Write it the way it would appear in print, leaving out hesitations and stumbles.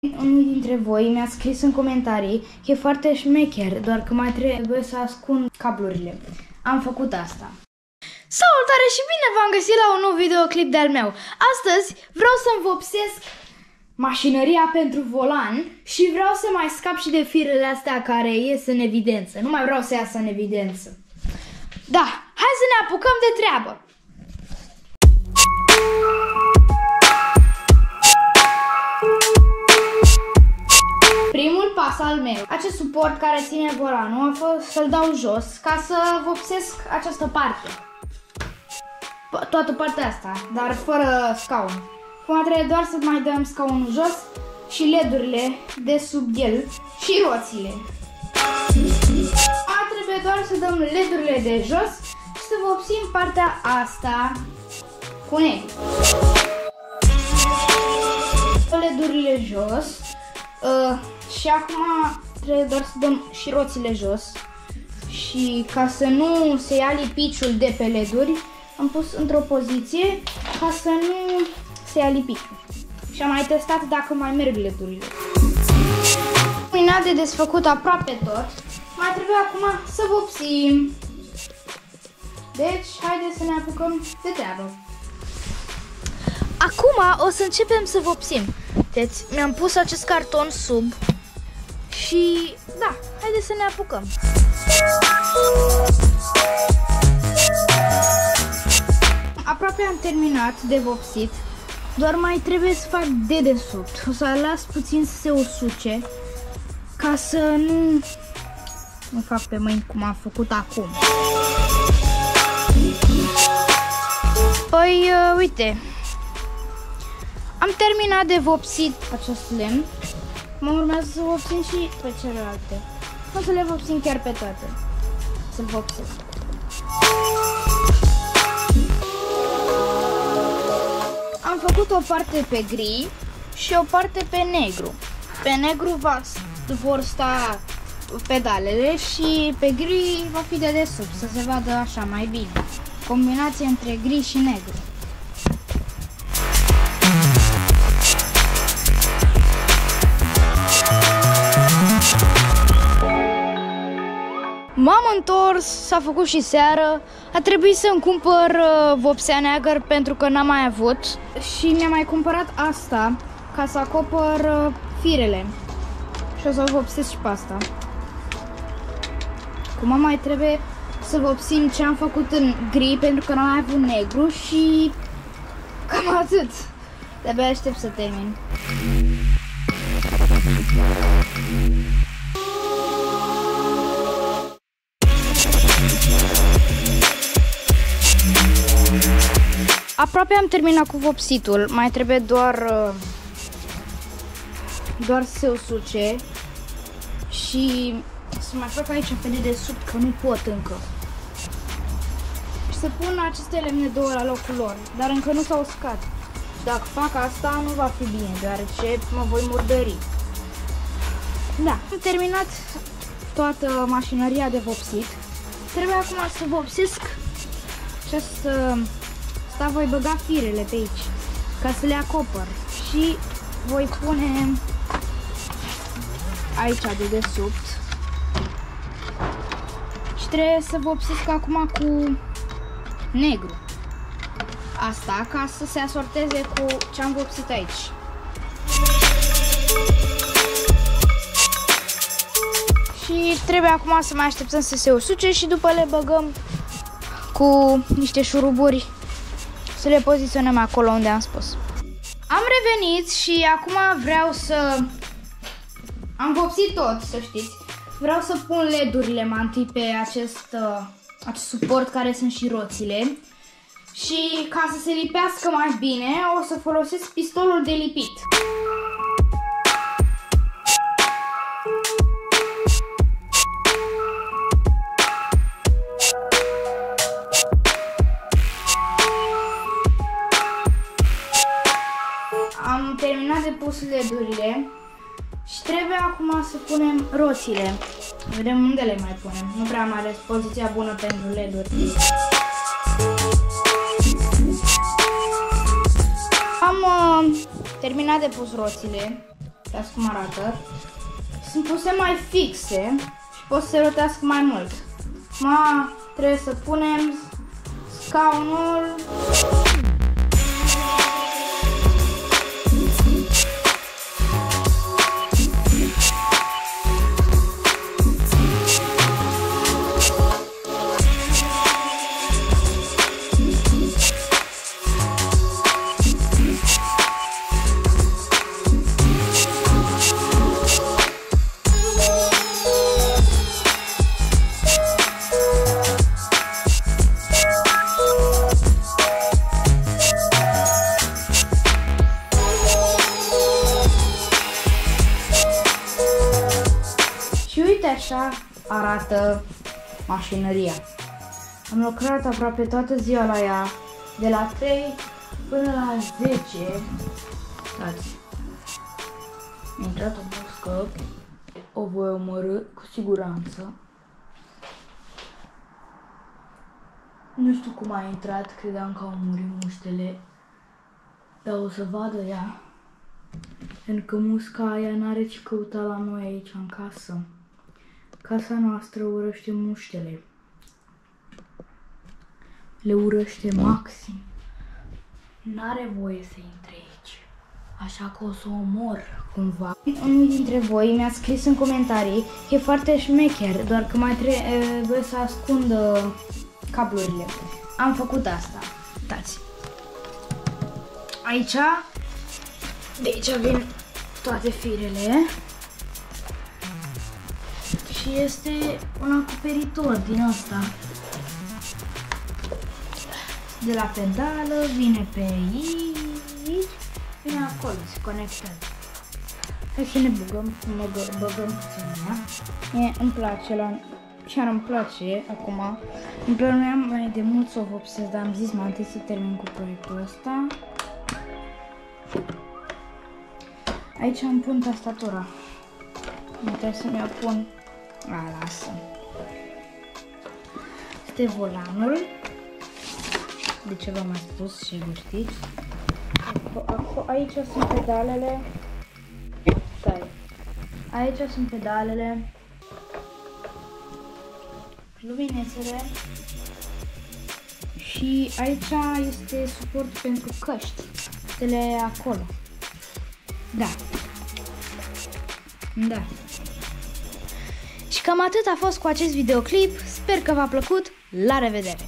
Unii dintre voi mi-a scris în comentarii că e foarte șmecher, doar că mai trebuie să ascund cablurile. Am făcut asta. Salutare și bine v-am găsit la un nou videoclip de-al meu. Astăzi vreau să-mi vopsesc mașinăria pentru volan și vreau să mai scap și de firele astea care ies în evidență. Nu mai vreau să iasă în evidență. Da, hai să ne apucăm de treabă. Primul pas al meu, acest suport care ține volanul, a fost să-l dau jos ca să vopsesc această parte. Toată partea asta, dar fără scaun. Acum trebuie doar să mai dăm scaunul jos și LED-urile de sub el și roțile. Trebuie doar să dăm LED-urile de jos și să vopsim partea asta cu negru. LED-urile jos. Și acum trebuie doar să dăm și roțile jos. Și ca să nu se ia lipiciul de pe LED-uri, am pus într-o poziție ca să nu se ia lipiciul. Și am mai testat dacă mai merg LED-urile. Terminat de desfăcut aproape tot. Mai trebuie acum să vopsim. Deci, haideți să ne apucăm de treabă. Acum o să începem să vopsim. Deci, mi-am pus acest carton sub și da, haideți să ne apucăm. Aproape am terminat de vopsit, doar mai trebuie să fac dedesubt. O să las puțin să se usuce ca să nu fac pe mâini cum am făcut acum. Păi, uite. Am terminat de vopsit acest lemn. Mă urmează să vopsim și pe celelalte. O să le vopsim chiar pe toate. Să-l vopsesc. Am făcut o parte pe gri și o parte pe negru. Pe negru vor sta pedalele și pe gri va fi de desubt, să se vadă așa mai bine. Combinație între gri și negru. M-am întors, s-a făcut și seară, a trebuit să-mi cumpăr vopsea neagră pentru că n-am mai avut și mi-am mai cumpărat asta ca să acopăr firele și o să o vopsesc și pe asta. Acum mai trebuie să vopsim ce am făcut în gri pentru că n-am mai avut negru și cam atât. De-abia aștept să termin. Aproape am terminat cu vopsitul, mai trebuie doar să se usuce și să mai fac aici pe dedesubt, că nu pot încă. Și să pun aceste lemne două la locul lor, dar încă nu s-au uscat. Și dacă fac asta nu va fi bine, deoarece mă voi murdări. Da, am terminat toată mașinăria de vopsit. Trebuie acum să vopsesc asta voi băga firele pe aici, ca să le acopăr și voi pune aici de desubt și trebuie să vopsesc acum cu negru asta ca să se asorteze cu ce am vopsit aici. Și trebuie acum să mai așteptăm să se usuce și după le băgăm cu niște șuruburi să le poziționăm acolo unde am spus. Am revenit și acum vreau să... Am vopsit tot, să știți. Vreau să pun LED-urile mai întâi pe acest suport care sunt și roțile. Și ca să se lipească mai bine, o să folosesc pistolul de lipit. Am terminat de pus LED-urile și trebuie acum să punem roțile. Vedem unde le mai punem. Nu prea am ales poziția bună pentru LED-uri. Am terminat de pus roțile uitați cum arată. Sunt puse mai fixe și pot să se rotească mai mult. Acum trebuie să punem scaunul. Uite așa arată mașinăria. Am lucrat aproape toată ziua la ea, de la 3 până la 10. Uitați. Mi-a intrat o muscă, o voi omorî cu siguranță. Nu știu cum a intrat, credeam că au murit muștele, dar o să vadă ea. Pentru că musca aia n-are ce căuta la noi aici în casă. Casa noastră urăște muștele. Le urăște maxim. N-are voie să intre aici. Așa că o să o omor cumva. Unul dintre voi mi-a scris în comentarii că e foarte șmecher, doar că mai trebuie să ascund cablurile. Am făcut asta. Uitați. Aici, de aici vin toate firele. Și este un acoperitor din asta. De la pedală, vine pe aici, vine acolo, se conectează. Hai să ne băgăm puțin ea. Îmi place, chiar îmi place acum. Îmi plănuiam mai de mult să o vopsesc, dar am zis mai întâi să termin cu proiectul ăsta. Aici îmi pun tastatura. Nu trebuie să mi-o pun. Lasă. Este volanul. De ce v-am mai spus și vă știți. Aici sunt pedalele. Stai. Aici sunt pedalele. Luminețele. Și aici este suport pentru căști. Stele acolo. Da. Da. Și cam atât a fost cu acest videoclip, sper că v-a plăcut, la revedere!